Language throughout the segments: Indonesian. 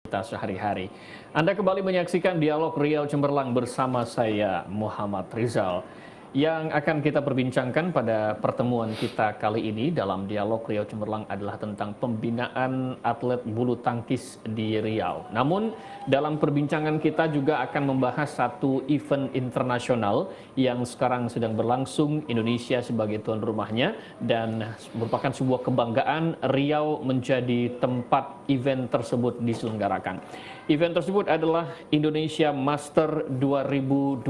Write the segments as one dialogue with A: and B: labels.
A: kita sehari-hari. Anda kembali menyaksikan Dialog Riau Cemerlang bersama saya, Muhammad Rizal. Yang akan kita perbincangkan pada pertemuan kita kali ini dalam Dialog Riau Cemerlang adalah tentang pembinaan atlet bulu tangkis di Riau. Namun, dalam perbincangan kita juga akan membahas satu event internasional yang sekarang sedang berlangsung, Indonesia sebagai tuan rumahnya, dan merupakan sebuah kebanggaan Riau menjadi tempat event tersebut diselenggarakan. Event tersebut adalah Indonesia Master 2025,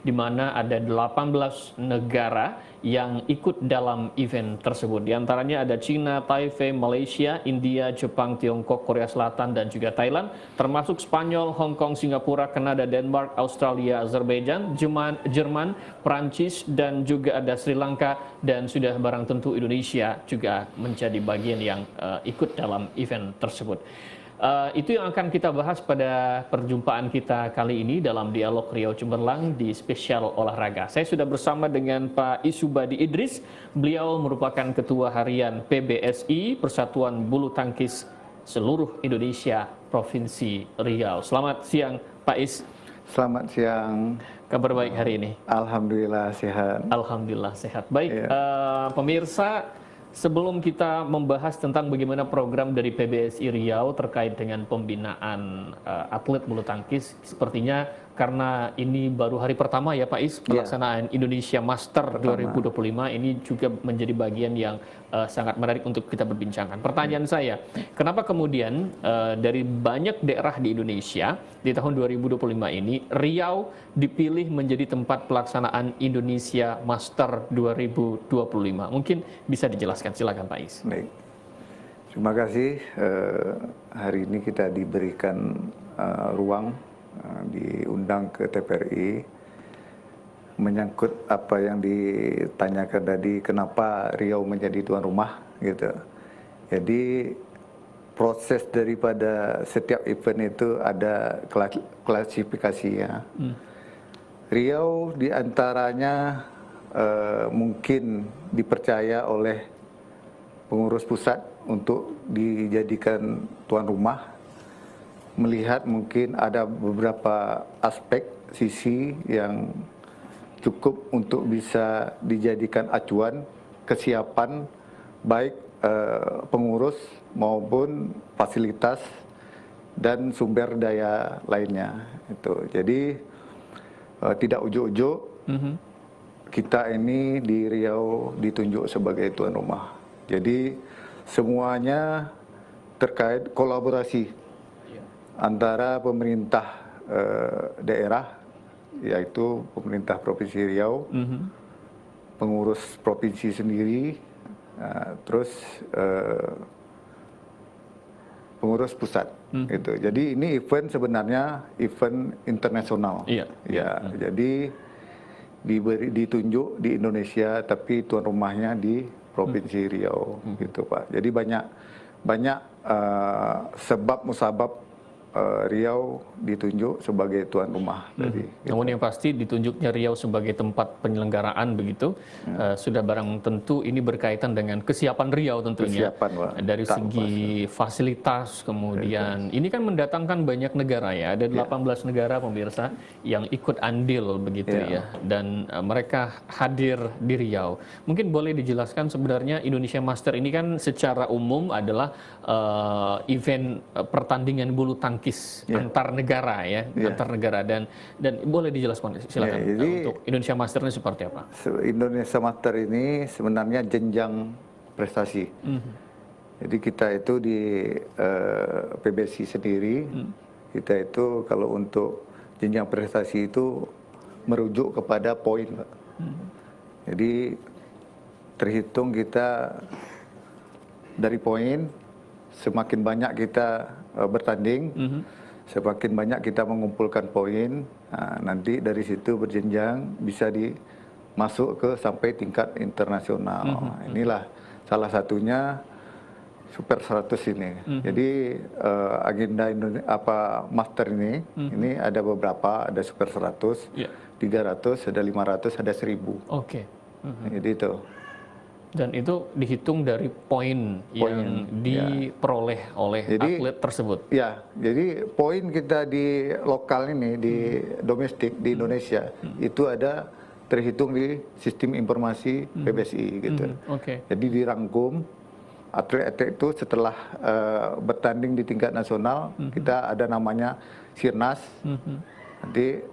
A: di mana ada 18 negara yang ikut dalam event tersebut. Di antaranya ada China, Taipei, Malaysia, India, Jepang, Tiongkok, Korea Selatan, dan juga Thailand, termasuk Spanyol, Hong Kong, Singapura, Kanada, Denmark, Australia, Azerbaijan, Jerman, Prancis, dan juga ada Sri Lanka, dan sudah barang tentu Indonesia juga menjadi bagian yang ikut dalam event tersebut. Itu yang akan kita bahas pada perjumpaan kita kali ini dalam Dialog Riau Cemerlang di spesial olahraga. Saya sudah bersama dengan Pak Isubadi Idris. Beliau merupakan Ketua Harian PBSI, Persatuan Bulu Tangkis Seluruh Indonesia Provinsi Riau. Selamat siang, Pak Is.
B: Selamat siang.
A: Kabar baik hari ini?
B: Alhamdulillah sehat.
A: Alhamdulillah sehat. Baik, pemirsa, sebelum kita membahas tentang bagaimana program dari PBSI Riau terkait dengan pembinaan atlet bulu tangkis, sepertinya karena ini baru hari pertama ya Pak Is, pelaksanaan Indonesia Master 2025, ini juga menjadi bagian yang sangat menarik untuk kita berbincangkan. Pertanyaan saya, kenapa kemudian dari banyak daerah di Indonesia di tahun 2025 ini, Riau dipilih menjadi tempat pelaksanaan Indonesia Master 2025? Mungkin bisa dijelaskan, silakan Pak Is.
B: Baik. Terima kasih. Hari ini kita diberikan ruang, diundang ke TPRI menyangkut apa yang ditanyakan tadi, kenapa Riau menjadi tuan rumah gitu. Jadi proses daripada setiap event itu ada klasifikasi ya. Riau diantaranya mungkin dipercaya oleh pengurus pusat untuk dijadikan tuan rumah, melihat mungkin ada beberapa aspek sisi yang cukup untuk bisa dijadikan acuan kesiapan baik pengurus maupun fasilitas dan sumber daya lainnya. Itu jadi tidak ujuk-ujuk kita ini di Riau ditunjuk sebagai tuan rumah. Jadi semuanya terkait kolaborasi antara pemerintah daerah, yaitu pemerintah Provinsi Riau, pengurus provinsi sendiri, terus pengurus pusat. Gitu. Jadi ini event sebenarnya event internasional. Jadi ditunjuk di Indonesia, tapi tuan rumahnya di Provinsi Riau, gitu Pak. Jadi banyak sebab musabab Riau ditunjuk sebagai tuan rumah tadi.
A: Namun yang pasti ditunjuknya Riau sebagai tempat penyelenggaraan begitu, sudah barang tentu ini berkaitan dengan kesiapan Riau tentunya.
B: Kesiapan, Pak.
A: Dari segi fasilitas, kemudian ini kan mendatangkan banyak negara ya, ada 18 negara pemirsa yang ikut andil begitu ya, dan mereka hadir di Riau. Mungkin boleh dijelaskan sebenarnya Indonesia Master ini kan secara umum adalah event pertandingan bulu tangkis antar negara ya, antar negara, dan boleh dijelaskan silakan
B: jadi,
A: untuk Indonesia Master ini seperti apa?
B: Indonesia Master ini sebenarnya jenjang prestasi. Jadi kita itu di PBSI sendiri, kita itu kalau untuk jenjang prestasi itu merujuk kepada poin, Pak. Jadi terhitung kita dari poin, semakin banyak kita bertanding, semakin banyak kita mengumpulkan poin, nanti dari situ berjenjang bisa masuk ke sampai tingkat internasional. Inilah salah satunya Super 100 ini. Jadi agenda Master ini ada beberapa, ada Super 100, 300, ada 500, ada 1000.
A: Oke.
B: Jadi itu.
A: Dan itu dihitung dari poin yang diperoleh oleh atlet tersebut.
B: Ya, jadi poin kita di lokal ini, di domestik di Indonesia itu ada terhitung di sistem informasi PBSI gitu. Jadi dirangkum atlet-atlet itu setelah bertanding di tingkat nasional, kita ada namanya Sirnas, nanti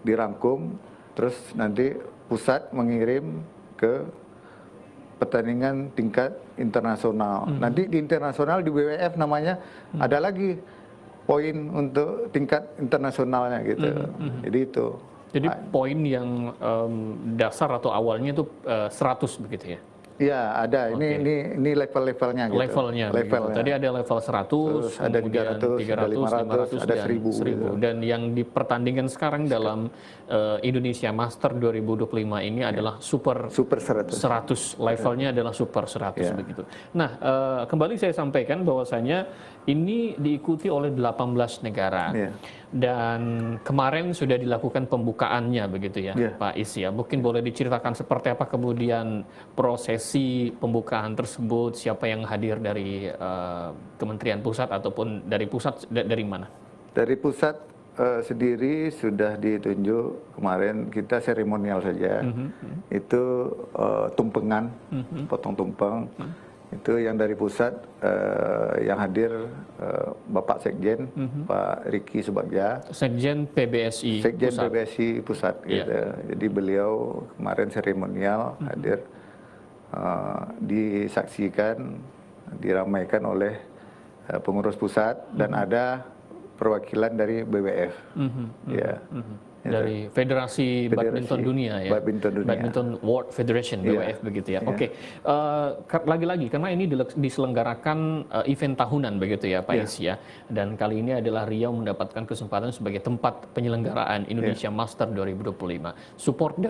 B: dirangkum, terus nanti pusat mengirim ke pertandingan tingkat internasional. Nanti di internasional di WWF namanya ada lagi poin untuk tingkat internasionalnya gitu. Jadi itu.
A: Jadi poin yang dasar atau awalnya itu 100 begitu ya?
B: Iya, ada. Ini level-levelnya gitu.
A: Levelnya. Tadi ada level 100,
B: terus ada 300, 500, ada 1000. Gitu.
A: Dan yang dipertandingkan sekarang dalam Indonesia Master 2025 ini adalah super 100. Levelnya adalah super 100 begitu. Nah, kembali saya sampaikan bahwasanya ini diikuti oleh 18 negara. Dan kemarin sudah dilakukan pembukaannya begitu ya, Pak Is ya. Mungkin boleh diceritakan seperti apa kemudian prosesi pembukaan tersebut, siapa yang hadir dari Kementerian Pusat ataupun dari pusat dari mana? Dari pusat sendiri sudah ditunjuk kemarin, kita seremonial saja. Itu tumpengan, potong tumpeng. Itu yang dari pusat yang hadir Bapak Sekjen, Pak Riki Subagja. Sekjen PBSI
B: Sekjen
A: Pusat.
B: PBSI Pusat gitu. Jadi beliau kemarin seremonial hadir, disaksikan, diramaikan oleh pengurus pusat dan ada perwakilan dari BWF.
A: Dari Federasi Badminton Dunia ya. Badminton World Federation BWF begitu ya. Lagi-lagi karena ini diselenggarakan event tahunan begitu ya Pak Is ya. Dan kali ini adalah Riau mendapatkan kesempatan sebagai tempat penyelenggaraan Indonesia Master 2025. Support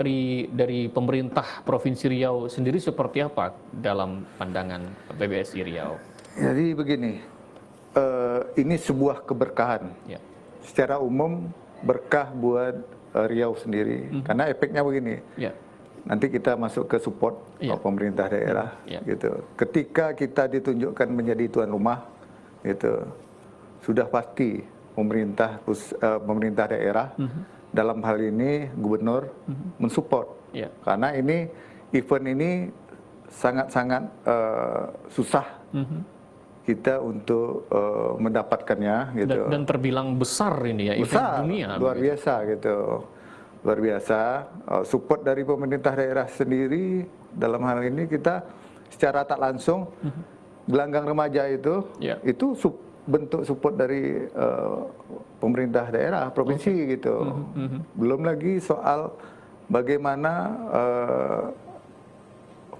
A: dari pemerintah Provinsi Riau sendiri seperti apa dalam pandangan PBSI Riau?
B: Jadi begini, ini sebuah keberkahan. Secara umum berkah buat Riau sendiri, karena efeknya begini. Nanti kita masuk ke support pemerintah daerah, gitu. Ketika kita ditunjukkan menjadi tuan rumah, gitu, sudah pasti pemerintah daerah dalam hal ini gubernur mensupport, karena ini event ini sangat-sangat susah. Kita untuk mendapatkannya gitu.
A: Dan terbilang besar ini ya, event dunia.
B: Luar biasa gitu. Luar biasa. Support dari pemerintah daerah sendiri dalam hal ini kita secara tak langsung gelanggang remaja itu bentuk support dari pemerintah daerah provinsi gitu. Belum lagi soal bagaimana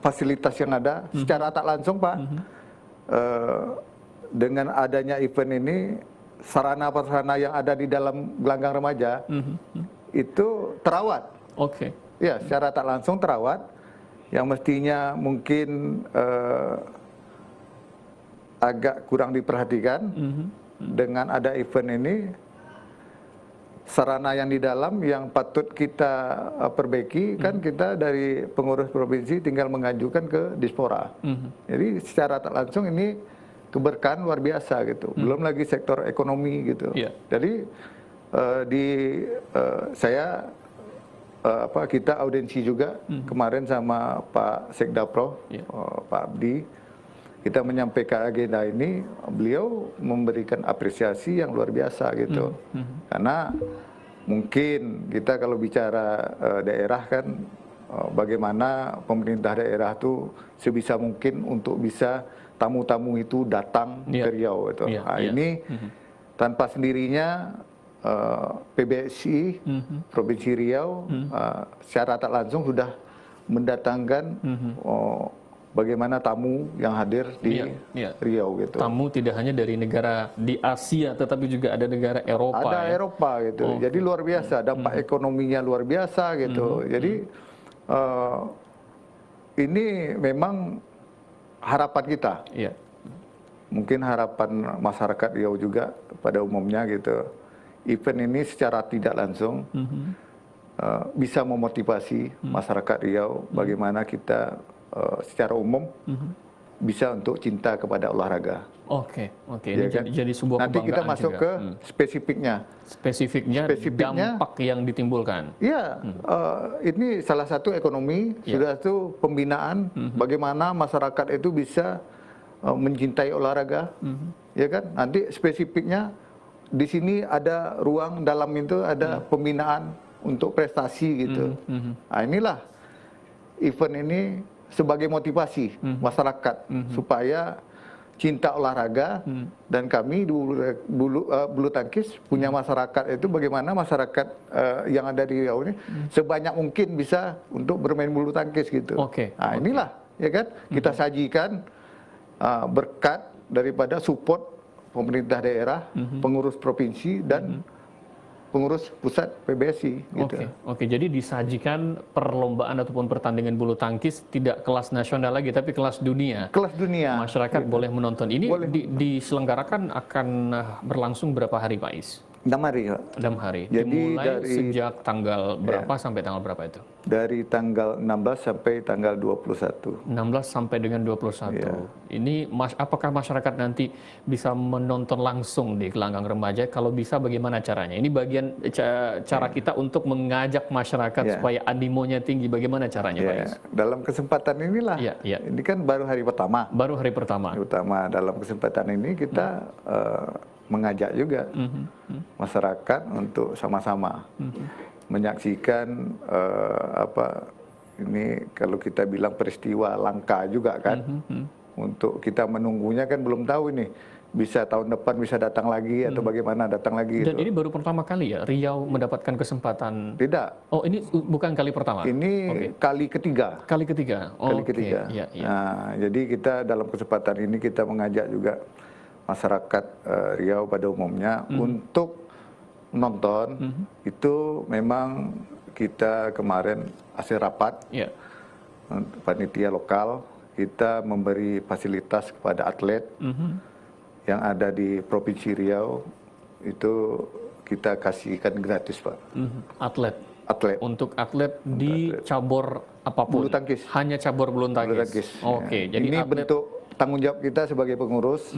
B: fasilitas yang ada secara tak langsung Pak. Dengan adanya event ini, sarana-prasarana yang ada di dalam gelanggang remaja itu terawat. Ya, secara tak langsung terawat. Yang mestinya mungkin agak kurang diperhatikan. Dengan ada event ini, sarana yang di dalam yang patut kita perbaiki, kan kita dari pengurus provinsi tinggal mengajukan ke Dispora. Jadi secara tak langsung ini keberkahan luar biasa gitu. Belum lagi sektor ekonomi gitu. Jadi kita audiensi juga kemarin sama Pak Sekdapro, Pak Abdi. Kita menyampaikan agenda ini, beliau memberikan apresiasi yang luar biasa gitu. Karena mungkin kita kalau bicara daerah kan, bagaimana pemerintah daerah itu sebisa mungkin untuk bisa tamu-tamu itu datang ke Riau gitu. Ini tanpa sendirinya PBSI Provinsi Riau secara tak langsung sudah mendatangkan bagaimana tamu yang hadir di Riau gitu.
A: Tamu tidak hanya dari negara di Asia, tetapi juga ada negara Eropa.
B: Ada Eropa gitu. Jadi luar biasa, dampak ekonominya luar biasa gitu. Jadi ini memang harapan kita. Mungkin harapan masyarakat Riau juga pada umumnya gitu. Event ini secara tidak langsung bisa memotivasi masyarakat Riau bagaimana kita secara umum bisa untuk cinta kepada olahraga.
A: Oke,
B: Ya
A: ini
B: kan?
A: jadi sebuah
B: Nanti kita
A: kebanggaan
B: masuk
A: juga.
B: ke spesifiknya.
A: Spesifiknya dampak yang ditimbulkan.
B: Ya, ini salah satu ekonomi, sudah satu pembinaan, bagaimana masyarakat itu bisa mencintai olahraga, ya kan? Nanti spesifiknya di sini ada ruang dalam itu ada pembinaan untuk prestasi gitu. Nah, inilah event ini sebagai motivasi masyarakat supaya cinta olahraga, dan kami di bulu tangkis punya masyarakat itu bagaimana masyarakat yang ada di Riau ini sebanyak mungkin bisa untuk bermain bulu tangkis gitu. Nah, inilah ya kan kita sajikan berkat daripada support pemerintah daerah, pengurus provinsi dan pengurus pusat PBSI gitu.
A: Oke, jadi disajikan perlombaan ataupun pertandingan bulu tangkis tidak kelas nasional lagi tapi kelas dunia.
B: Kelas dunia.
A: Masyarakat
B: gitu.
A: boleh menonton. Ini
B: Boleh.
A: diselenggarakan akan berlangsung berapa hari, Pak Is?
B: 6 hari, Pak.
A: 6 hari.
B: Jadi
A: Dimulai
B: dari
A: sejak tanggal berapa sampai tanggal berapa itu?
B: Dari tanggal 16 sampai tanggal 21.
A: 16 sampai dengan 21. Ini apakah masyarakat nanti bisa menonton langsung di gelanggang remaja? Kalau bisa bagaimana caranya? Ini bagian cara kita untuk mengajak masyarakat supaya animonya tinggi. Bagaimana caranya, Pak Is?
B: Dalam kesempatan inilah. Ini kan baru hari pertama.
A: Baru hari pertama.
B: Dalam kesempatan ini kita mengajak juga masyarakat untuk sama-sama menyaksikan ini kalau kita bilang peristiwa langka juga kan. Untuk kita menunggunya kan belum tahu ini bisa tahun depan bisa datang lagi atau bagaimana datang lagi.
A: Dan ini baru pertama kali ya Riau mendapatkan kesempatan?
B: Tidak.
A: Oh, ini bukan kali pertama?
B: Ini kali ketiga.
A: Kali ketiga?
B: Kali ketiga. Nah, jadi kita dalam kesempatan ini kita mengajak juga masyarakat Riau pada umumnya untuk nonton. Itu memang kita kemarin hasil rapat panitia lokal, kita memberi fasilitas kepada atlet yang ada di Provinsi Riau, itu kita kasihkan gratis, Pak.
A: Atlet? Untuk atlet di cabur apapun?
B: Bulu tangkis.
A: Hanya cabur bulu tangkis? Oke, jadi
B: ini
A: atlet...
B: bentuk tanggung jawab kita sebagai pengurus,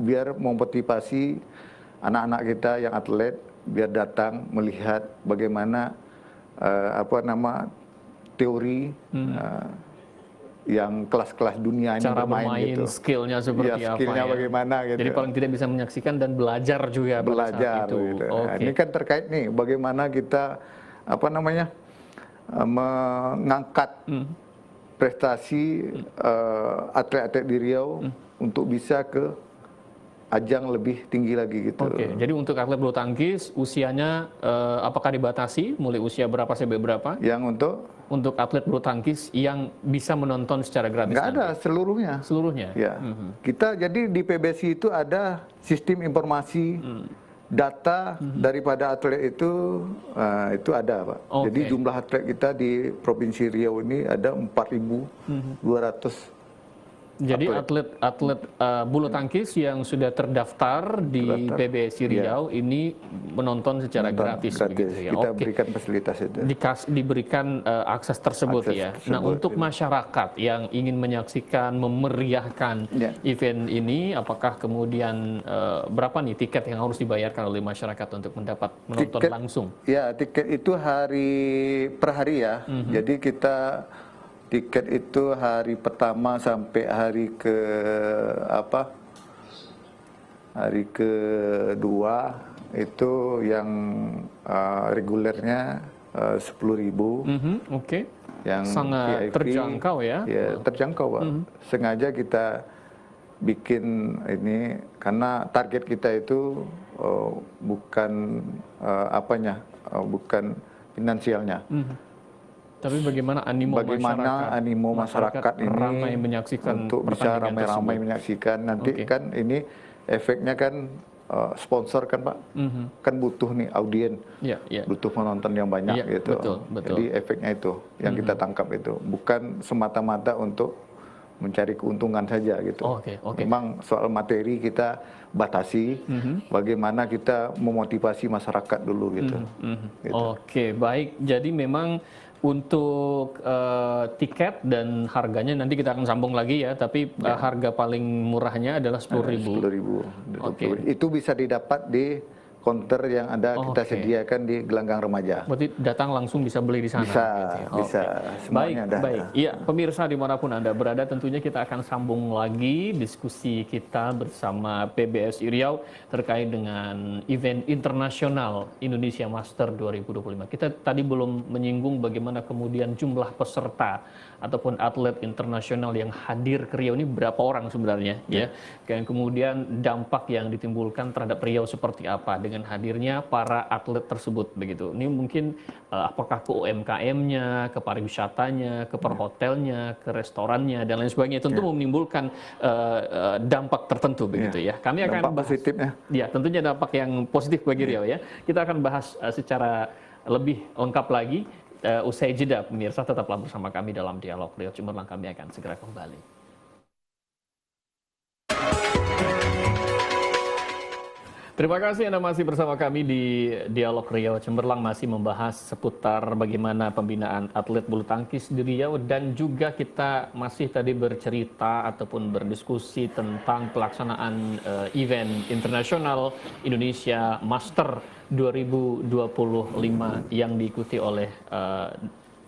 B: biar memotivasi anak-anak kita yang atlet, biar datang melihat bagaimana teori yang kelas-kelas dunia ini
A: cara
B: bermain gitu.
A: Skillnya seperti apa
B: skillnya bagaimana gitu.
A: Jadi paling tidak bisa menyaksikan dan belajar juga pada saat itu.
B: Gitu. Nah, ini kan terkait nih bagaimana kita mengangkat prestasi atlet-atlet di Riau untuk bisa ke ajang lebih tinggi lagi gitu.
A: Jadi untuk atlet bulu tangkis usianya apakah dibatasi mulai usia berapa sampai berapa?
B: Yang
A: untuk atlet bulu tangkis yang bisa menonton secara gratis?
B: Nggak ada, seluruhnya.
A: Seluruhnya?
B: Ya. Kita jadi di PBSI itu ada sistem informasi data daripada atlet itu ada, Pak. Jadi jumlah atlet kita di Provinsi Riau ini ada 4.200.
A: Jadi atlet bulu tangkis yang sudah terdaftar di PBSI Riau ini menonton secara gratis. Begitu ya.
B: Kita berikan fasilitas itu.
A: Diberikan akses tersebut ya. Nah, untuk masyarakat yang ingin menyaksikan, memeriahkan event ini, apakah kemudian berapa nih tiket yang harus dibayarkan oleh masyarakat untuk mendapat menonton langsung?
B: Ya, tiket itu per hari ya. Jadi tiket itu hari pertama sampai hari kedua itu yang regulernya 10.000. Yang
A: sangat
B: VIP,
A: terjangkau ya.
B: Ya, terjangkau, Pak. Sengaja kita bikin ini karena target kita itu bukan bukan finansialnya.
A: Tapi bagaimana animo masyarakat ini ramai menyaksikan
B: untuk bisa ramai-ramai menyaksikan. Nanti kan ini efeknya kan sponsor kan, Pak, kan butuh nih audien, butuh penonton yang banyak gitu.
A: Betul.
B: Jadi efeknya itu yang kita tangkap itu bukan semata-mata untuk mencari keuntungan saja gitu.
A: Oke.
B: Memang soal materi kita batasi, bagaimana kita memotivasi masyarakat dulu gitu. Gitu.
A: Oke, baik. Jadi memang untuk tiket dan harganya nanti kita akan sambung lagi ya, tapi harga paling murahnya adalah 10.000.
B: 10.000.
A: Oke.
B: Itu bisa didapat di konter yang ada kita sediakan di gelanggang remaja.
A: Berarti datang langsung bisa beli di sana.
B: Bisa,
A: gitu ya?
B: bisa. Semuanya ada.
A: Baik. Iya, pemirsa dimanapun Anda berada, tentunya kita akan sambung lagi diskusi kita bersama PBSI Riau terkait dengan event internasional Indonesia Master 2025. Kita tadi belum menyinggung bagaimana kemudian jumlah peserta ataupun atlet internasional yang hadir ke Riau ini berapa orang sebenarnya, ya. Dan kemudian dampak yang ditimbulkan terhadap Riau seperti apa dengan hadirnya para atlet tersebut begitu. Ini mungkin apakah ke UMKM-nya, ke pariwisatanya, ke perhotelnya, ke restorannya dan lain sebagainya, tentu menimbulkan dampak tertentu begitu ya. Kami akan
B: dampak
A: bahas
B: positifnya.
A: Ya, tentunya dampak yang positif bagi Riau ya. Kita akan bahas secara lebih lengkap lagi usai jeda. Pemirsa tetaplah bersama kami dalam Dialog Riau Cemerlang. Kami akan segera kembali. Terima kasih Anda masih bersama kami di Dialog Riau Cemerlang, masih membahas seputar bagaimana pembinaan atlet bulu tangkis di Riau, dan juga kita masih tadi bercerita ataupun berdiskusi tentang pelaksanaan event internasional Indonesia Master 2025 yang diikuti oleh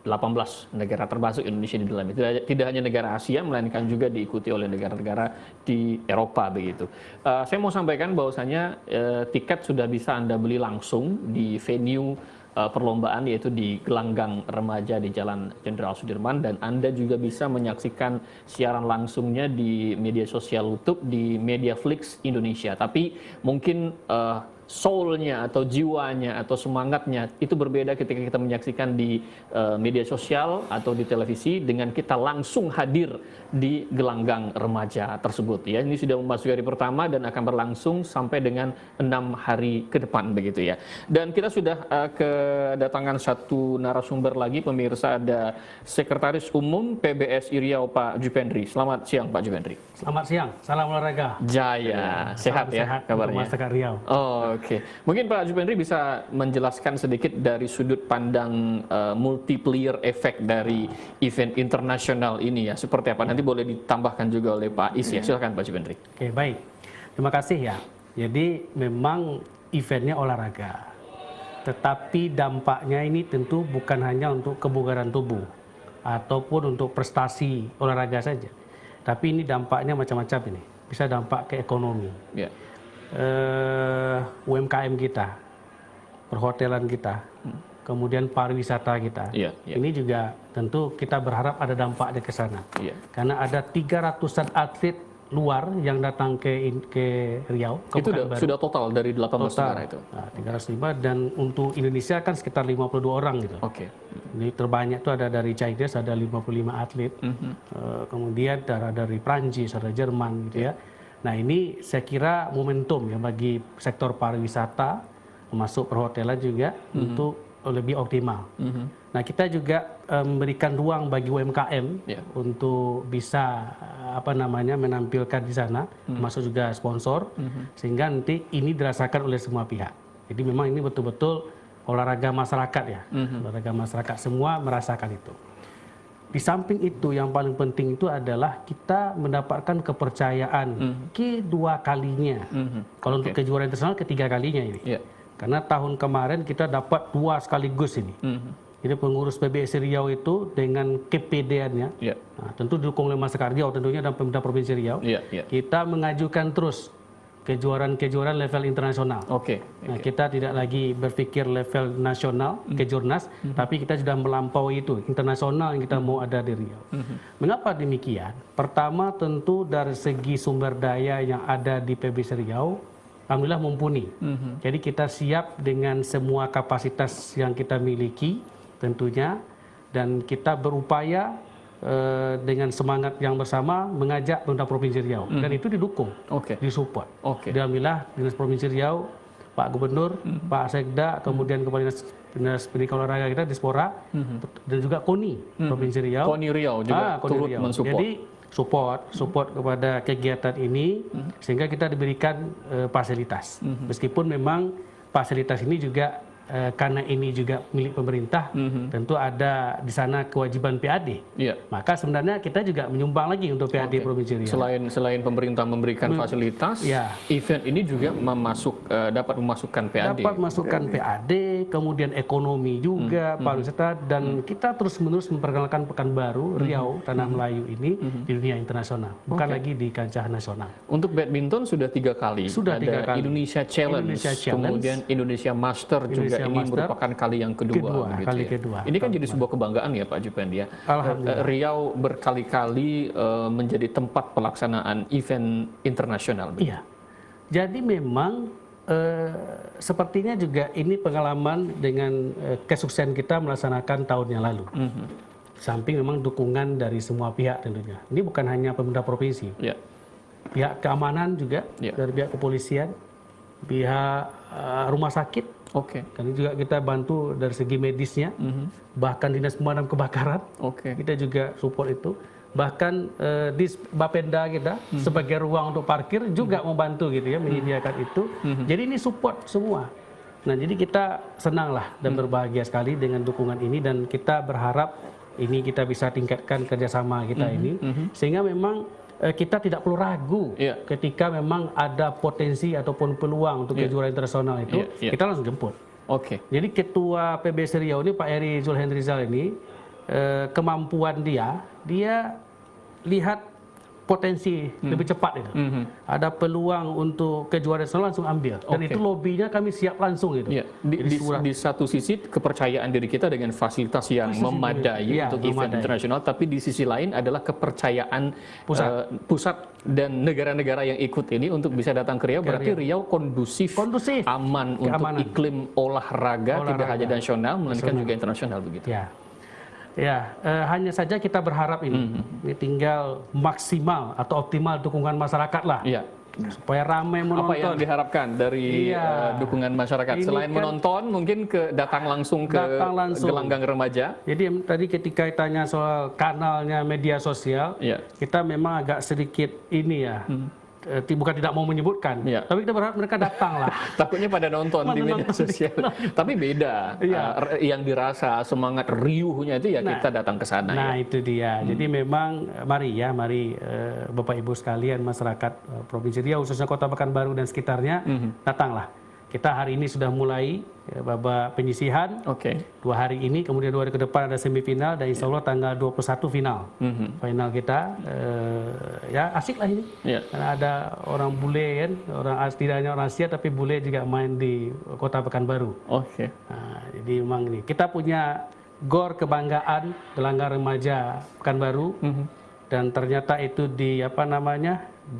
A: 18 negara, termasuk Indonesia di dalamnya. Tidak hanya negara Asia, melainkan juga diikuti oleh negara-negara di Eropa begitu. Saya mau sampaikan bahwasanya tiket sudah bisa Anda beli langsung di venue perlombaan, yaitu di Gelanggang Remaja di Jalan Jenderal Sudirman, dan Anda juga bisa menyaksikan siaran langsungnya di media sosial YouTube di Mediaflix Indonesia. Tapi mungkin soul-nya atau jiwanya atau semangatnya itu berbeda ketika kita menyaksikan di media sosial atau di televisi dengan kita langsung hadir di Gelanggang Remaja tersebut ya. Ini sudah memasuki hari pertama dan akan berlangsung sampai dengan 6 hari ke depan begitu ya. Dan kita sudah kedatangan satu narasumber lagi, pemirsa. Ada Sekretaris Umum PBSI Riau, Pak Jupendri. Selamat siang Pak Jupendri.
C: Selamat siang, salam olahraga.
A: Jaya, sehat ya kabarnya.
C: Masyarakat Riau.
A: Oke, mungkin Pak Jupendri bisa menjelaskan sedikit dari sudut pandang multiplier effect dari event internasional ini ya, seperti apa? Nanti boleh ditambahkan juga oleh Pak Is ya, silakan Pak Jupendri.
C: Oke, baik. Terima kasih ya. Jadi memang eventnya olahraga, tetapi dampaknya ini tentu bukan hanya untuk kebugaran tubuh ataupun untuk prestasi olahraga saja, tapi ini dampaknya macam-macam ini. Bisa dampak ke ekonomi.
A: Yeah.
C: UMKM kita, perhotelan kita, kemudian pariwisata kita. Ini juga tentu kita berharap ada dampaknya ke sana. Karena ada 300-an atlet luar yang datang ke Riau.
A: Itu sudah total dari 18 negara itu?
C: Nah, 305, dan untuk Indonesia kan sekitar 52 orang gitu. Ini terbanyak itu ada dari China, ada 55 atlet. Kemudian ada dari Prancis, ada Jerman gitu ya. Nah, ini saya kira momentum ya bagi sektor pariwisata, termasuk perhotelan juga untuk lebih optimal. Nah, kita juga memberikan ruang bagi UMKM untuk bisa menampilkan di sana, termasuk juga sponsor, sehingga nanti ini dirasakan oleh semua pihak. Jadi memang ini betul-betul olahraga masyarakat ya, olahraga masyarakat, semua merasakan itu. Di samping itu yang paling penting itu adalah kita mendapatkan kepercayaan kedua kalinya. Kalau untuk kejuaraan internasional ketiga kalinya ini. Karena tahun kemarin kita dapat 2 sekaligus ini. Jadi pengurus PBSI Riau itu dengan KPD-nya, nah, tentu didukung oleh masyarakat Riau tentunya dan pemerintah Provinsi Riau, kita mengajukan terus kejuaraan-kejuaraan level internasional. Nah, kita tidak lagi berpikir level nasional, kejurnas, tapi kita sudah melampaui itu, internasional yang kita mau ada di Riau. Mengapa demikian? Pertama tentu dari segi sumber daya yang ada di PBSI Riau, alhamdulillah mumpuni. Jadi kita siap dengan semua kapasitas yang kita miliki tentunya, dan kita berupaya dengan semangat yang bersama mengajak pemerintah Provinsi Riau, dan itu didukung, disupport. Alhamdulillah Dinas Provinsi Riau, Pak Gubernur, Pak Sekda, kemudian Kepala Dinas Pendidikan Olahraga kita, Dispora, dan juga KONI Provinsi Riau.
A: KONI Riau juga turut mensupport.
C: Jadi support kepada kegiatan ini sehingga kita diberikan fasilitas. Meskipun memang fasilitas ini juga karena ini juga milik pemerintah, tentu ada di sana kewajiban PAD.
A: Iya.
C: Maka sebenarnya kita juga menyumbang lagi untuk PAD Provinsi Riau.
A: Selain pemerintah memberikan fasilitas, event ini juga dapat memasukkan PAD.
C: Dapat memasukkan PAD, kemudian ekonomi juga, pariwisata, dan kita terus-menerus memperkenalkan Pekanbaru, Riau, Tanah Melayu ini di dunia internasional, bukan lagi di kancah nasional.
A: Untuk badminton sudah 3 kali.
C: Sudah 3 kali.
A: Indonesia Challenge, kemudian Indonesia Master juga. Ini merupakan kali yang kedua.
C: Kali kedua.
A: Ini kan jadi sebuah kebanggaan ya Pak Jupen ya.
C: Alhamdulillah.
A: Riau berkali-kali menjadi tempat pelaksanaan event internasional.
C: Iya. Jadi memang sepertinya juga ini pengalaman dengan kesuksesan kita melaksanakan tahun yang lalu. Samping memang dukungan dari semua pihak tentunya. Ini bukan hanya pemerintah provinsi. Pihak keamanan juga, dari pihak kepolisian, pihak rumah sakit. Karena juga kita bantu dari segi medisnya, bahkan dinas pemadam kebakaran, kita juga support itu. Bahkan di Bapenda kita sebagai ruang untuk parkir juga membantu gitu ya, menyediakan itu. Jadi ini support semua. Nah jadi kita senanglah dan berbahagia sekali dengan dukungan ini, dan kita berharap ini kita bisa tingkatkan kerjasama kita ini, sehingga memang kita tidak perlu ragu ketika memang ada potensi ataupun peluang untuk kejuaraan internasional itu, kita langsung jemput. Jadi Ketua PBSI Riau ini Pak Eri Zulhendrizal ini, kemampuan dia lihat potensi lebih cepat itu. Ada peluang untuk kejuaraan nasional langsung ambil. Dan itu lobbynya kami siap langsung gitu.
A: Di satu sisi kepercayaan diri kita dengan fasilitas yang memadai untuk event internasional, tapi di sisi lain adalah kepercayaan pusat dan negara-negara yang ikut ini untuk bisa datang ke Riau. Berarti Riau kondusif, aman untuk iklim olahraga, tidak hanya nasional, melainkan juga internasional begitu.
C: Hanya saja kita berharap ini tinggal maksimal atau optimal dukungan masyarakat lah. Supaya ramai menonton.
A: Apa yang diharapkan dari dukungan masyarakat? Selain menonton, mungkin datang langsung ke gelanggang remaja.
C: Jadi tadi ketika ditanya soal kanalnya media sosial, kita memang agak sedikit ini bukan tidak mau menyebutkan, tapi kita berharap mereka datang lah.
A: Takutnya pada nonton di media sosial. Tapi beda, yang dirasa semangat riuhnya itu kita datang ke sana.
C: Nah itu dia. Jadi memang mari Bapak Ibu sekalian, masyarakat Provinsi Riau khususnya Kota Pekanbaru dan sekitarnya, datanglah. Kita hari ini sudah mulai babak penyisihan, 2 hari ini, kemudian 2 hari ke depan ada semifinal, dan insya Allah tanggal 21 final. Final kita, asik lah ini. Karena ada orang bule kan, tidak hanya orang Asia, tapi bule juga main di Kota Pekanbaru. Nah, jadi memang ini, kita punya GOR kebanggaan gelanggang remaja Pekanbaru, dan ternyata itu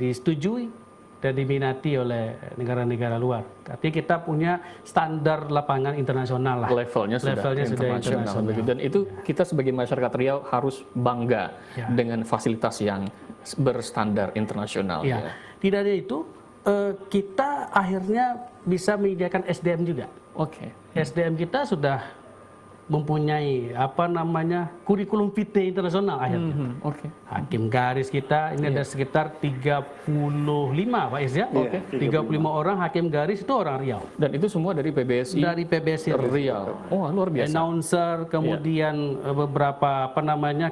C: disetujui dan diminati oleh negara-negara luar. Tapi kita punya standar lapangan internasional lah.
A: Levelnya sudah internasional. Dan itu kita sebagai masyarakat Riau harus bangga dengan fasilitas yang berstandar internasional.
C: Tidak hanya itu, kita akhirnya bisa menyediakan SDM juga. SDM kita sudah mempunyai kurikulum vitae internasional akhirnya. Hakim garis kita ini ada sekitar 35 Pak Is ya. 35 orang hakim garis itu orang Riau.
A: Dan itu semua dari PBSI.
C: Dari PBSI
A: Riau. Luar biasa.
C: Announcer, kemudian beberapa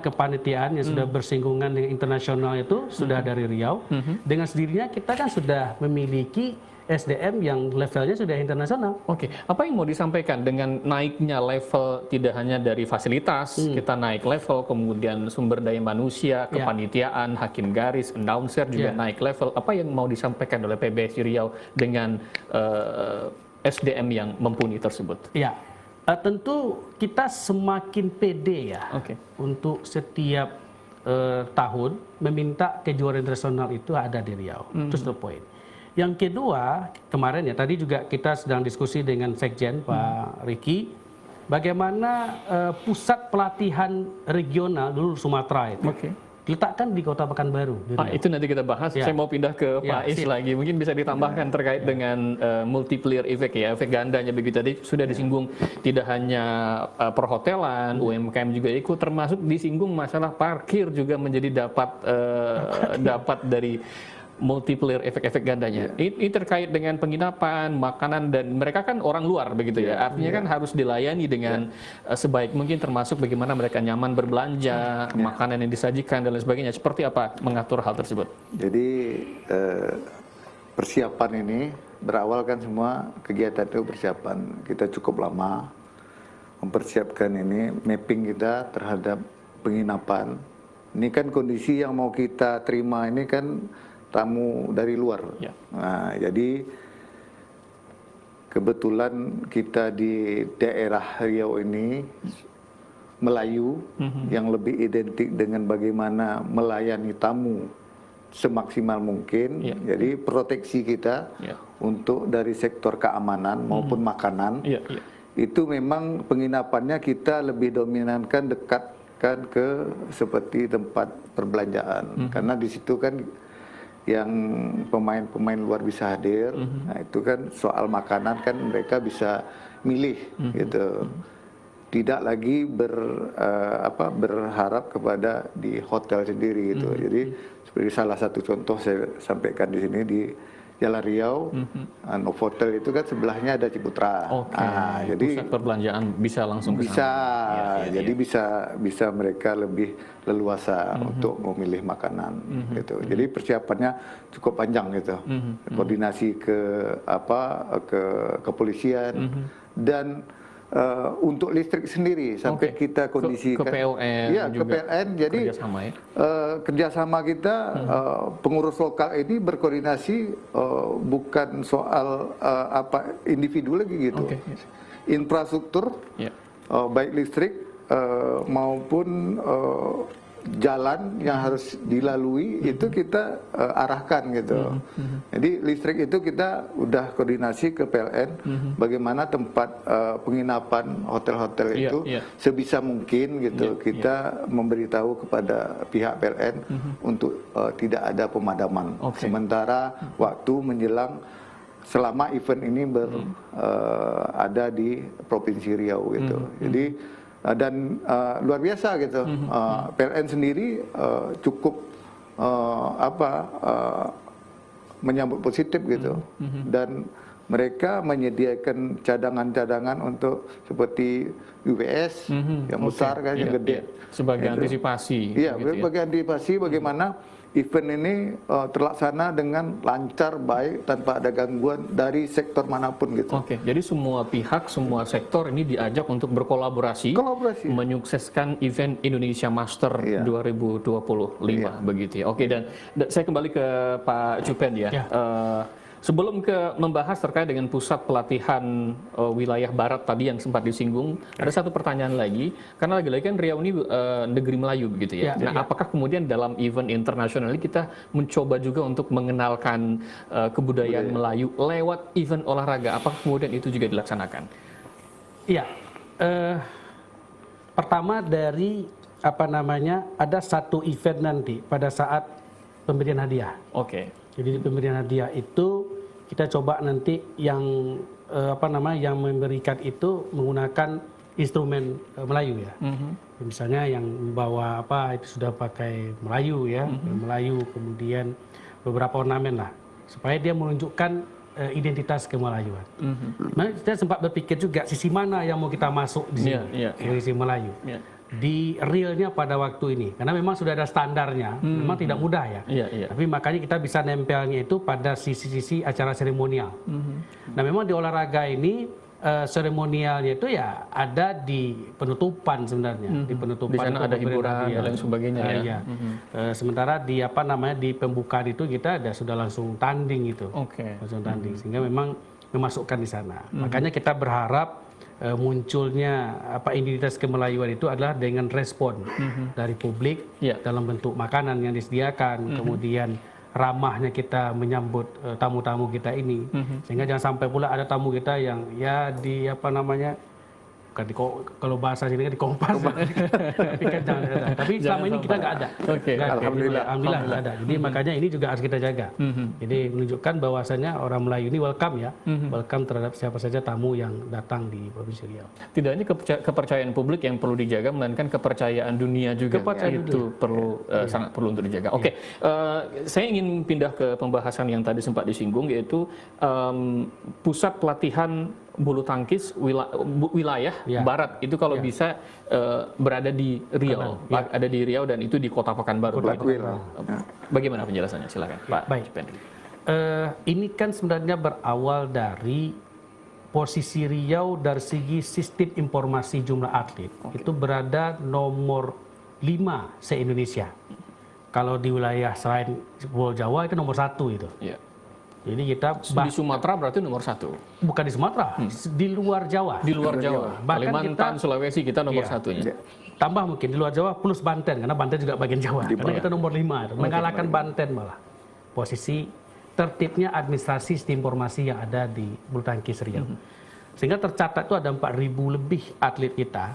C: kepanitiaan yang sudah bersinggungan dengan internasional itu sudah dari Riau. Dengan sendirinya kita kan sudah memiliki SDM yang levelnya sudah internasional.
A: Apa yang mau disampaikan dengan naiknya level, tidak hanya dari fasilitas, kita naik level, kemudian sumber daya manusia, kepanitiaan, hakim garis, announcer juga naik level. Apa yang mau disampaikan oleh PBSI Riau dengan SDM yang mumpuni tersebut?
C: Tentu kita semakin pede untuk setiap tahun meminta kejuaraan internasional itu ada di Riau. Terus the point. Yang kedua, kemarin tadi juga kita sedang diskusi dengan Sekjen Pak Riki, bagaimana pusat pelatihan regional dulu Sumatera itu diletakkan di Kota Pekanbaru. Di Riau.
A: Itu nanti kita bahas.
C: Ya.
A: Saya mau pindah ke Pak Is lagi. Mungkin bisa ditambahkan terkait dengan multiplier effect ya, efek gandanya begitu. Tadi sudah disinggung tidak hanya perhotelan, UMKM juga ikut, termasuk disinggung masalah parkir juga menjadi dapat dari multiplier efek-efek gandanya. Ini terkait dengan penginapan, makanan, dan mereka kan orang luar begitu ya. Artinya kan harus dilayani dengan sebaik mungkin, termasuk bagaimana mereka nyaman berbelanja, makanan yang disajikan dan lain sebagainya. Seperti apa mengatur hal tersebut?
B: Jadi persiapan ini berawal kan semua kegiatan itu persiapan. Kita cukup lama mempersiapkan ini, mapping kita terhadap penginapan. Ini kan kondisi yang mau kita terima ini kan tamu dari luar. Nah, jadi kebetulan kita di daerah Riau ini Melayu yang lebih identik dengan bagaimana melayani tamu semaksimal mungkin. Jadi proteksi kita untuk dari sektor keamanan maupun makanan itu memang penginapannya kita lebih dominankan dekatkan ke seperti tempat perbelanjaan, karena di situ kan yang pemain-pemain luar bisa hadir. Nah, itu kan soal makanan kan mereka bisa milih gitu. Tidak lagi berharap kepada di hotel sendiri gitu. Jadi seperti salah satu contoh saya sampaikan di sini di Jalan Riau, Novotel itu kan sebelahnya ada Ciputra.
A: Nah, jadi pusat perbelanjaan bisa langsung ke sana.
B: Jadi bisa mereka lebih leluasa untuk memilih makanan gitu. Jadi persiapannya cukup panjang gitu. Koordinasi ke kepolisian dan untuk listrik sendiri sampai kita kondisikan
A: ke PLN
B: ke PLN. Jadi kerjasama kita pengurus lokal ini berkoordinasi, bukan soal individu lagi gitu. Infrastruktur baik listrik maupun jalan yang harus dilalui itu kita arahkan gitu. Jadi listrik itu kita udah koordinasi ke PLN bagaimana tempat penginapan hotel-hotel itu sebisa mungkin gitu kita memberitahu kepada pihak PLN untuk tidak ada pemadaman. Sementara waktu menjelang selama event ini ada di Provinsi Riau gitu. Jadi dan luar biasa gitu. PLN sendiri cukup menyambut positif gitu. Dan mereka menyediakan cadangan-cadangan untuk seperti UBS yang besar kan, yang gede.
A: Sebagai antisipasi.
B: Iya, sebagai antisipasi bagaimana event ini terlaksana dengan lancar, baik, tanpa ada gangguan dari sektor manapun gitu.
A: Jadi semua pihak, semua sektor ini diajak untuk berkolaborasi, menyukseskan event Indonesia Master 2025 begitu ya. Dan saya kembali ke Pak Cupen ya. Sebelum membahas terkait dengan pusat pelatihan wilayah barat tadi yang sempat disinggung, ada satu pertanyaan lagi, karena lagi-lagi kan Riau ini negeri Melayu begitu ya. Apakah kemudian dalam event internasional ini kita mencoba juga untuk mengenalkan kebudayaan Melayu lewat event olahraga? Apakah kemudian itu juga dilaksanakan?
C: Iya. Pertama dari ada satu event nanti pada saat pemberian hadiah. Jadi di pemberian hadiah itu kita coba nanti yang yang memberikan itu menggunakan instrumen Melayu ya. Misalnya yang membawa itu sudah pakai Melayu ya, Melayu, kemudian beberapa ornamen lah, supaya dia menunjukkan identitas kemelayuan. Nah, kita sempat berpikir juga sisi mana yang mau kita masuk di sini, sisi Melayu. Di realnya pada waktu ini, karena memang sudah ada standarnya, memang tidak mudah ya. Tapi makanya kita bisa nempelnya itu pada sisi-sisi acara seremonial. Nah, memang di olahraga ini seremonialnya itu ya ada di penutupan sebenarnya. Di penutupan
A: di sana ada hiburan dan lain sebagainya ya.
C: Sementara di di pembukaan itu kita sudah langsung tanding gitu. Langsung tanding, sehingga memang memasukkan di sana. Makanya kita berharap munculnya identitas kemelayuan itu adalah dengan respon dari publik dalam bentuk makanan yang disediakan, kemudian ramahnya kita menyambut tamu-tamu kita ini, sehingga jangan sampai pula ada tamu kita yang kalau bahasa sini kan di Kompas. Tapi kan jangan. Tapi selama ini kita nggak ada.
B: Alhamdulillah.
C: Alhamdulillah nggak ada. Jadi makanya ini juga harus kita jaga. Jadi menunjukkan bahwasanya orang Melayu ini welcome ya, welcome terhadap siapa saja tamu yang datang di Provinsi Riau.
A: Tidak hanya kepercayaan publik yang perlu dijaga, melainkan kepercayaan dunia juga. Itu perlu sangat perlu untuk dijaga. Oke, saya ingin pindah ke pembahasan yang tadi sempat disinggung, yaitu pusat pelatihan bulu tangkis wilayah barat itu kalau bisa berada di Riau, ada di Riau dan itu di Kota Pekanbaru. Bagaimana penjelasannya? Silakan, Pak.
C: Baik. Ini kan sebenarnya berawal dari posisi Riau dari segi sistem informasi jumlah atlet itu berada nomor 5 se-Indonesia. Kalau di wilayah selain Pulau Jawa itu nomor 1 itu.
A: Yeah.
C: Jadi kita
A: di Sumatera berarti nomor 1.
C: Bukan di Sumatera, di luar Jawa.
A: Di luar Jawa. Kalimantan, Sulawesi kita nomor 1-nya.
C: Tambah mungkin di luar Jawa plus Banten karena Banten juga bagian Jawa. Karena kita nomor 5, mengalahkan Banten malah. Posisi tertibnya administrasi sistem informasi yang ada di bulu tangkis Riau. Sehingga tercatat itu ada 4.000 lebih atlet kita.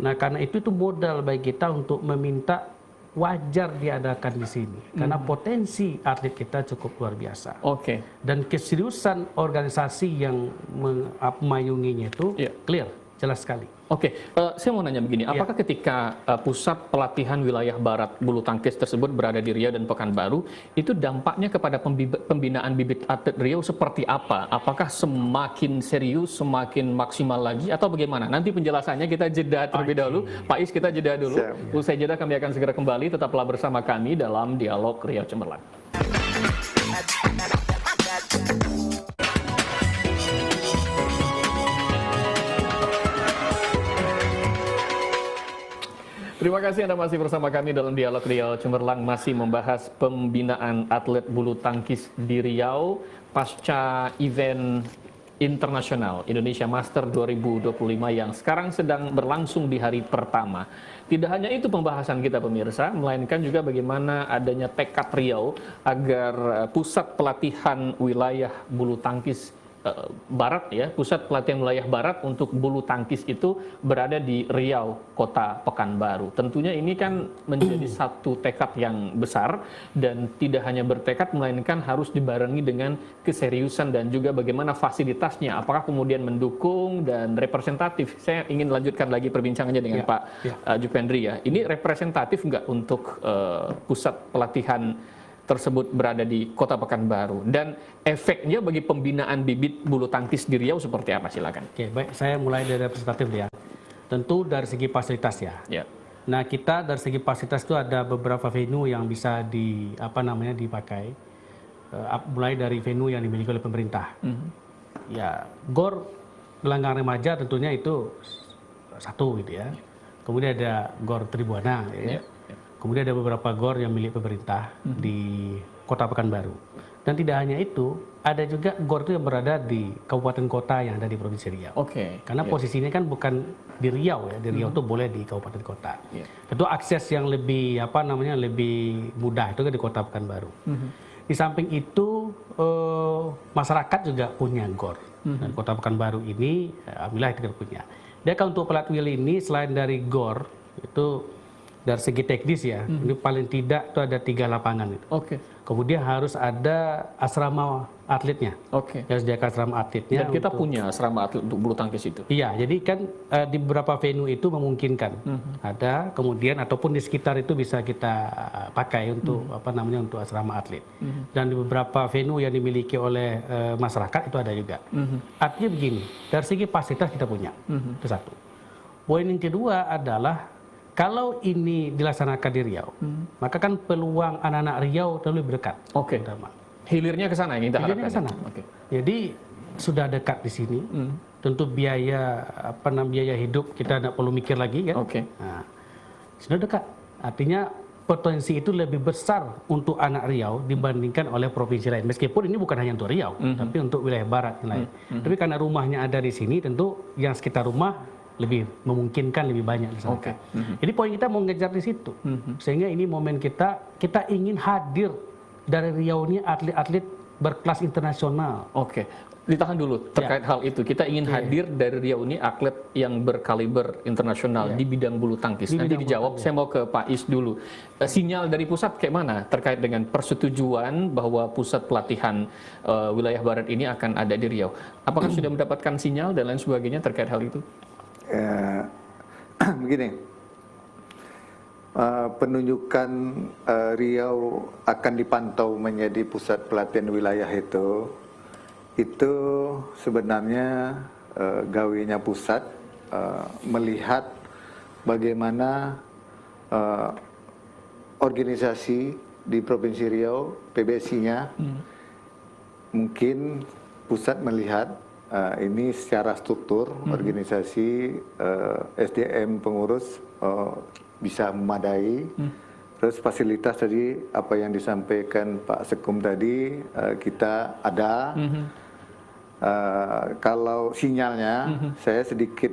C: Nah, karena itu modal bagi kita untuk meminta wajar diadakan di sini karena potensi atlet kita cukup luar biasa. Dan keseriusan organisasi yang memayunginya itu clear, jelas sekali.
A: Saya mau nanya begini, apakah ketika pusat pelatihan wilayah barat bulu tangkis tersebut berada di Riau dan Pekanbaru, itu dampaknya kepada pembinaan bibit atlet Riau seperti apa? Apakah semakin serius, semakin maksimal lagi, atau bagaimana? Nanti penjelasannya kita jeda terlebih dahulu. Pak Is, kita jeda dulu. Usai jeda kami akan segera kembali, tetaplah bersama kami dalam Dialog Riau Cemerlang. Terima kasih Anda masih bersama kami dalam Dialog Riau Cemerlang, masih membahas pembinaan atlet bulu tangkis di Riau pasca event internasional Indonesia Master 2025 yang sekarang sedang berlangsung di hari pertama. Tidak hanya itu pembahasan kita pemirsa, melainkan juga bagaimana adanya tekad Riau agar pusat pelatihan wilayah bulu tangkis barat ya, pusat pelatihan wilayah barat untuk bulu tangkis itu berada di Riau, Kota Pekanbaru. Tentunya ini kan menjadi satu tekad yang besar dan tidak hanya bertekad melainkan harus dibarengi dengan keseriusan dan juga bagaimana fasilitasnya, apakah kemudian mendukung dan representatif. Saya ingin lanjutkan lagi perbincangannya dengan Pak Jupendri ya. Ini representatif nggak untuk pusat pelatihan tersebut berada di Kota Pekanbaru, dan efeknya bagi pembinaan bibit bulu tangkis di Riau seperti apa? Silakan.
C: Baik, saya mulai dari representatif ya. Tentu dari segi fasilitas ya. Nah, kita dari segi fasilitas itu ada beberapa venue yang bisa dipakai. Mulai dari venue yang dimiliki oleh pemerintah. Ya, GOR Gelanggang Remaja tentunya itu satu gitu ya. Kemudian ada GOR Tribuana ya. Kemudian ada beberapa GOR yang milik pemerintah di Kota Pekanbaru. Dan tidak hanya itu, ada juga GOR itu yang berada di kabupaten kota yang ada di Provinsi Riau. Karena posisinya kan bukan di Riau ya, di Riau itu boleh di kabupaten kota. Tentu akses yang lebih lebih mudah itu kan di Kota Pekanbaru. Di samping itu masyarakat juga punya GOR. Dan Kota Pekanbaru ini alhamdulillah tidak punya. Dia kan untuk pelat wheel ini selain dari GOR itu dari segi teknis ya, ini paling tidak itu ada 3 lapangan itu. Kemudian harus ada asrama atletnya. Harus jaga asrama atletnya.
A: Dan kita punya asrama atlet untuk bulu tangkis itu.
C: Iya, jadi kan di beberapa venue itu memungkinkan ada, kemudian ataupun di sekitar itu bisa kita pakai untuk untuk asrama atlet. Dan di beberapa venue yang dimiliki oleh masyarakat itu ada juga. Artinya begini, dari segi fasilitas kita punya. Itu satu. Poin yang kedua adalah kalau ini dilaksanakan di Riau, maka kan peluang anak-anak Riau terlalu lebih dekat.
A: Hilirnya ke sana yang kita harapkan.
C: Hilirnya ke sana. Jadi sudah dekat di sini. Tentu biaya biaya hidup kita tidak perlu mikir lagi kan. Nah, sudah dekat. Artinya potensi itu lebih besar untuk anak Riau dibandingkan oleh provinsi lain. Meskipun ini bukan hanya untuk Riau, tapi untuk wilayah barat yang lain. Tapi karena rumahnya ada di sini, tentu yang sekitar rumah lebih memungkinkan lebih banyak di sana. Jadi poin kita mau ngejar di situ. Sehingga ini momen kita ingin hadir dari Riau ini atlet-atlet berkelas internasional.
A: Oke, ditahan dulu terkait hal itu. Kita ingin hadir dari Riau ini atlet yang berkaliber internasional di bidang bulu tangkis. Nanti dijawab. Saya mau ke Pak Is dulu. Sinyal dari pusat kayak mana terkait dengan persetujuan bahwa pusat pelatihan wilayah barat ini akan ada di Riau? Apakah sudah mendapatkan sinyal dan lain sebagainya terkait hal itu?
B: Begini, penunjukan Riau akan dipantau menjadi pusat pelatihan wilayah itu sebenarnya gawenya pusat melihat bagaimana organisasi di Provinsi Riau, PBSI-nya, mungkin pusat melihat ini secara struktur organisasi SDM pengurus bisa memadai. Terus fasilitas tadi apa yang disampaikan Pak Sekum tadi kita ada. Kalau sinyalnya, saya sedikit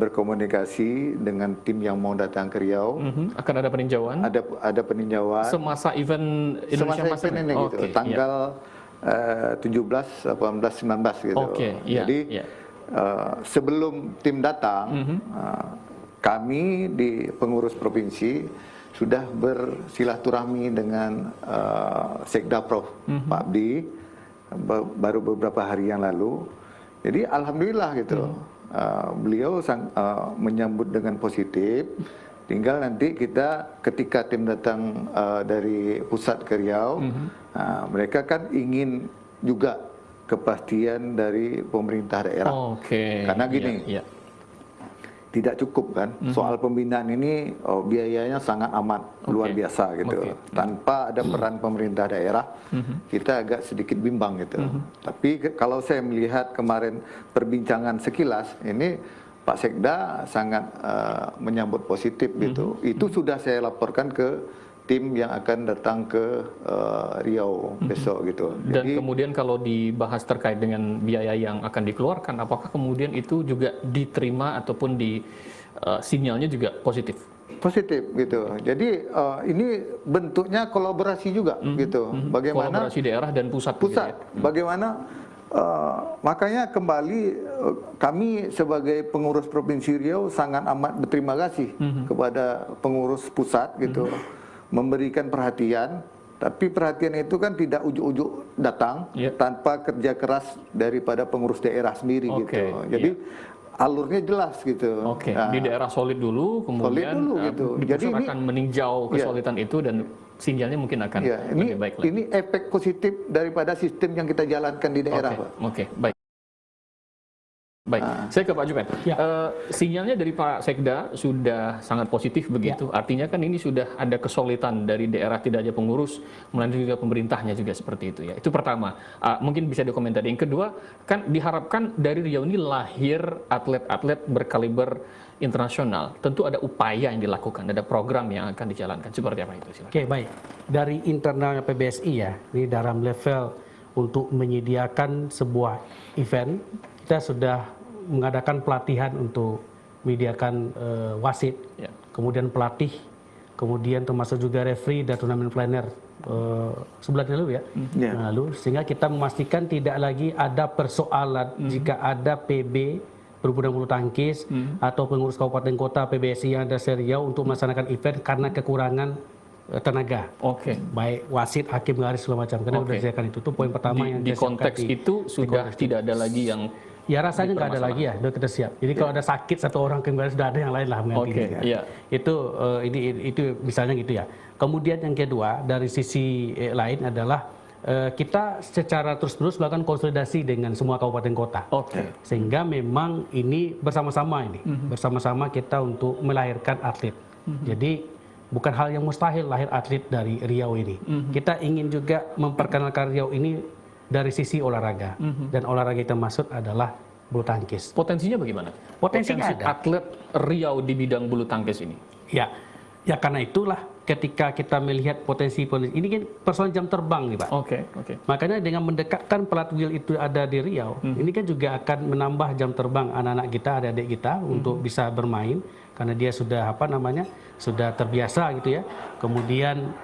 B: berkomunikasi dengan tim yang mau datang ke Riau.
A: Akan ada peninjauan?
B: Ada peninjauan.
A: Semasa event Indonesia Master
B: ini gitu, tanggal 17, 18, 19 gitu. Jadi sebelum tim datang, kami di pengurus provinsi sudah bersilaturahmi dengan Sekda Prof. Pak Abdi baru beberapa hari yang lalu. Jadi alhamdulillah gitu, beliau menyambut dengan positif. Tinggal nanti kita ketika tim datang dari pusat ke Riau, mereka kan ingin juga kepastian dari pemerintah daerah. Karena gini, tidak cukup kan, soal pembinaan ini biayanya sangat amat luar biasa gitu. Tanpa ada peran pemerintah daerah, kita agak sedikit bimbang gitu. Tapi kalau saya melihat kemarin perbincangan sekilas, ini Pak Sekda sangat menyambut positif gitu. Itu sudah saya laporkan ke tim yang akan datang ke Riau besok gitu.
A: Dan kemudian kalau dibahas terkait dengan biaya yang akan dikeluarkan, apakah kemudian itu juga diterima ataupun sinyalnya juga positif?
B: Positif gitu. Jadi ini bentuknya kolaborasi juga gitu. Bagaimana
A: kolaborasi daerah dan pusat.
B: Pusat. Bagaimana makanya kembali kami sebagai pengurus Provinsi Riau sangat amat berterima kasih kepada pengurus pusat gitu. Memberikan perhatian, tapi perhatian itu kan tidak ujuk-ujuk datang tanpa kerja keras daripada pengurus daerah sendiri gitu. Jadi alurnya jelas gitu.
A: Di daerah solid dulu, kemudian
B: gitu.
A: Jadi ini akan meninjau kesolidan itu dan sinyalnya mungkin akan lebih baik lagi.
B: Ini efek positif daripada sistem yang kita jalankan di daerah, Pak.
A: Baik. Saya ke Pak Juven. Sinyalnya dari Pak Sekda sudah sangat positif begitu. Artinya kan ini sudah ada kesulitan dari daerah, tidak hanya pengurus, melainkan juga pemerintahnya juga seperti itu ya. Itu pertama. Mungkin bisa dikomentari. Yang kedua, kan diharapkan dari Riau ini lahir atlet-atlet berkaliber internasional. Tentu ada upaya yang dilakukan, ada program yang akan dijalankan. Seperti apa itu?
C: Silakan. Baik. Dari internalnya PBSI ya, ini dalam level untuk menyediakan sebuah event, kita sudah mengadakan pelatihan untuk menyediakan wasit, kemudian pelatih, kemudian termasuk juga referee dan turnamen planner sebulan lalu lalu, sehingga kita memastikan tidak lagi ada persoalan jika ada PB berhubungan bulu tangkis atau pengurus kabupaten kota PBSI yang ada Riau untuk melaksanakan event karena kekurangan tenaga. Baik wasit, hakim garis segala macam. Karena sudah disediakan itu poin pertama yang
A: di konteks itu sudah tidak ada lagi yang
C: rasanya nggak ada lagi ya, udah kita siap. Jadi kalau ada sakit satu orang hakim garis sudah ada yang lain lah menggantinya. Itu misalnya gitu ya. Kemudian yang kedua dari sisi lain adalah kita secara terus-menerus melakukan konsolidasi dengan semua kabupaten kota. Sehingga memang ini bersama-sama bersama-sama kita untuk melahirkan atlet. Jadi bukan hal yang mustahil lahir atlet dari Riau ini. Kita ingin juga memperkenalkan Riau ini dari sisi olahraga. Dan olahraga kita maksud adalah bulu tangkis.
A: Potensinya bagaimana?
C: Potensinya ada.
A: Atlet Riau di bidang bulu tangkis ini?
C: Ya karena itulah ketika kita melihat potensi ini kan persoalan jam terbang nih Pak.
A: Oke.
C: Makanya dengan mendekatkan plat wheel itu ada di Riau, ini kan juga akan menambah jam terbang anak-anak kita, adik-adik kita untuk bisa bermain karena dia sudah sudah terbiasa gitu ya. Kemudian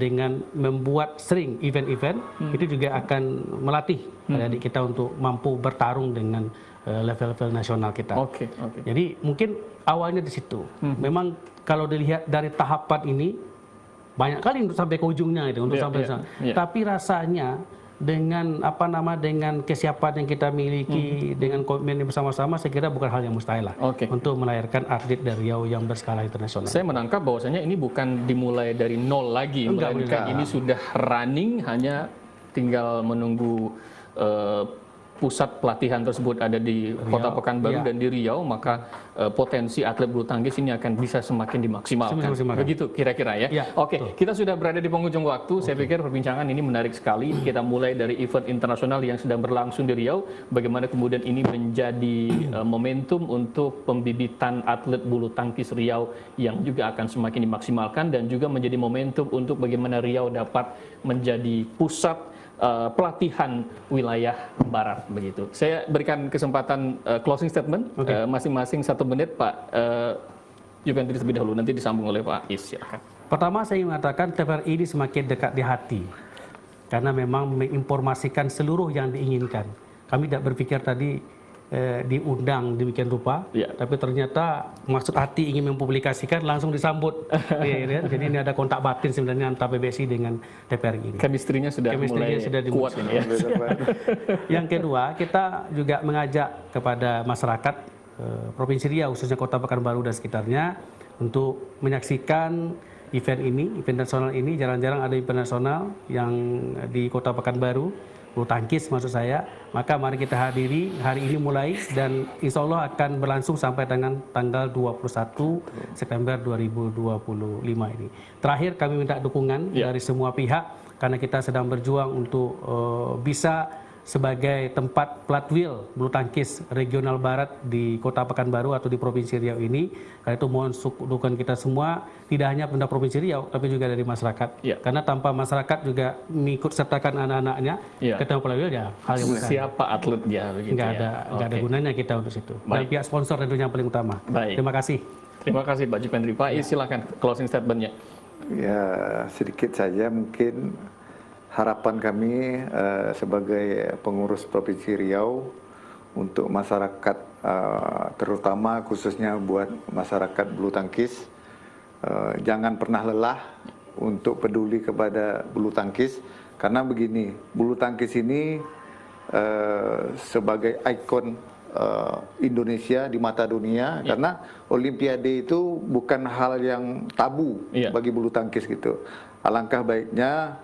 C: dengan membuat sering event-event itu juga akan melatih adik-adik kita untuk mampu bertarung dengan level-level nasional kita.
A: Oke.
C: Jadi mungkin awalnya di situ. Memang kalau dilihat dari tahapan ini banyak kali untuk sampai ke ujungnya itu, untuk sampai sana. Tapi rasanya dengan dengan kesiapan yang kita miliki, dengan komitmen bersama-sama, saya kira bukan hal yang mustahil lah untuk melahirkan atlet dari Riau yang berskala internasional.
A: Saya menangkap bahwasanya ini bukan dimulai dari nol lagi, melainkan ini sudah running, hanya tinggal menunggu pusat pelatihan tersebut ada di Kota Pekanbaru dan di Riau, maka potensi atlet bulu tangkis ini akan bisa semakin dimaksimalkan. Begitu kira-kira ya. Oke, kita sudah berada di penghujung waktu. Saya pikir perbincangan ini menarik sekali. Kita mulai dari event internasional yang sedang berlangsung di Riau, bagaimana kemudian ini menjadi momentum untuk pembibitan atlet bulu tangkis Riau yang juga akan semakin dimaksimalkan, dan juga menjadi momentum untuk bagaimana Riau dapat menjadi pusat pelatihan wilayah barat begitu. Saya berikan kesempatan closing statement masing-masing 1 menit, Pak Jupendri terlebih dahulu, nanti disambung oleh Pak Is. Silakan.
C: Pertama saya mengatakan TVRI ini semakin dekat di hati karena memang menginformasikan seluruh yang diinginkan. Kami tidak berpikir tadi diundang demikian rupa, tapi ternyata maksud hati ingin mempublikasikan langsung disambut. Jadi ini ada kontak batin sebenarnya antara PBSI dengan TVRI ini.
A: Chemistry-nya sudah mulai kuat ini ya.
C: Yang kedua, kita juga mengajak kepada masyarakat Provinsi Riau, khususnya Kota Pekanbaru dan sekitarnya, untuk menyaksikan event nasional ini. Jarang-jarang ada event nasional yang di Kota Pekanbaru, bulu tangkis maksud saya. Maka mari kita hadiri hari ini mulai, dan insya Allah akan berlangsung sampai dengan tanggal 21 September 2025 ini. Terakhir kami minta dukungan dari semua pihak karena kita sedang berjuang untuk bisa sebagai tempat plat wheel bulu tangkis regional barat di Kota Pekanbaru atau di Provinsi Riau ini. Karena itu mohon dukungan kita semua, tidak hanya pemerintah Provinsi Riau tapi juga dari masyarakat. Karena tanpa masyarakat juga mengikut sertakan anak-anaknya ketemu plat wheel ya hal yang besar.
A: Siapa atletnya begitu
C: nggak ada gunanya kita untuk situ. Dan pihak sponsor tentunya yang paling utama. Terima kasih.
A: Terima kasih Pak Jupendri. Pak Is, silakan closing statement-nya.
B: Ya, sedikit saja mungkin. Harapan kami sebagai pengurus Provinsi Riau untuk masyarakat, terutama khususnya buat masyarakat bulu tangkis, jangan pernah lelah untuk peduli kepada bulu tangkis, karena begini, bulu tangkis ini sebagai ikon Indonesia di mata dunia, karena Olimpiade itu bukan hal yang tabu bagi bulu tangkis gitu. Alangkah baiknya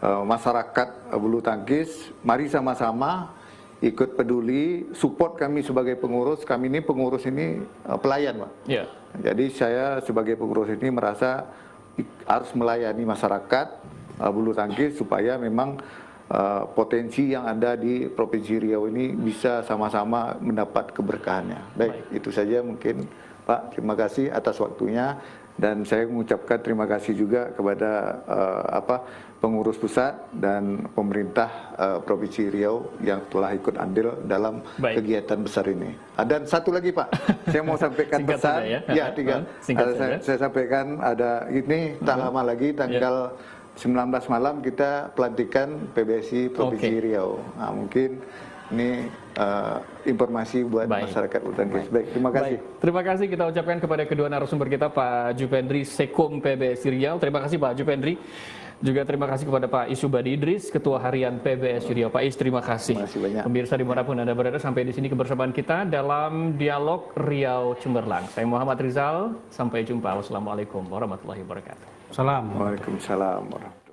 B: masyarakat bulu tangkis, mari sama-sama ikut peduli, support kami sebagai pengurus. Kami ini pengurus ini pelayan, Pak. Jadi saya sebagai pengurus ini merasa harus melayani masyarakat bulu tangkis supaya memang potensi yang ada di Provinsi Riau ini bisa sama-sama mendapat keberkahannya. Baik, itu saja mungkin, Pak. Terima kasih atas waktunya. Dan saya mengucapkan terima kasih juga kepada pengurus pusat dan pemerintah Provinsi Riau yang telah ikut andil dalam kegiatan besar ini. Dan satu lagi, Pak, saya mau sampaikan pesan. Saya sampaikan ada ini tak lama lagi tanggal 19 malam kita pelantikan PBSI Provinsi Riau. Nah, mungkin ini informasi buat masyarakat bulu tangkis. Baik, terima kasih.
A: Terima kasih kita ucapkan kepada kedua narasumber kita, Pak Jupendri Sekum PBSI Riau. Terima kasih Pak Jupendri. Juga terima kasih kepada Pak Is Subadi Idris, Ketua Harian PBSI Riau. Pak Is, terima kasih.
B: Terima kasih banyak.
A: Pemirsa dimanapun Anda berada, sampai di sini kebersamaan kita dalam Dialog Riau Cemerlang. Saya Muhammad Rizal, sampai jumpa. Wassalamualaikum warahmatullahi wabarakatuh.
C: Assalamualaikum.
B: Waalaikumsalam warahmatullahi wabarakatuh.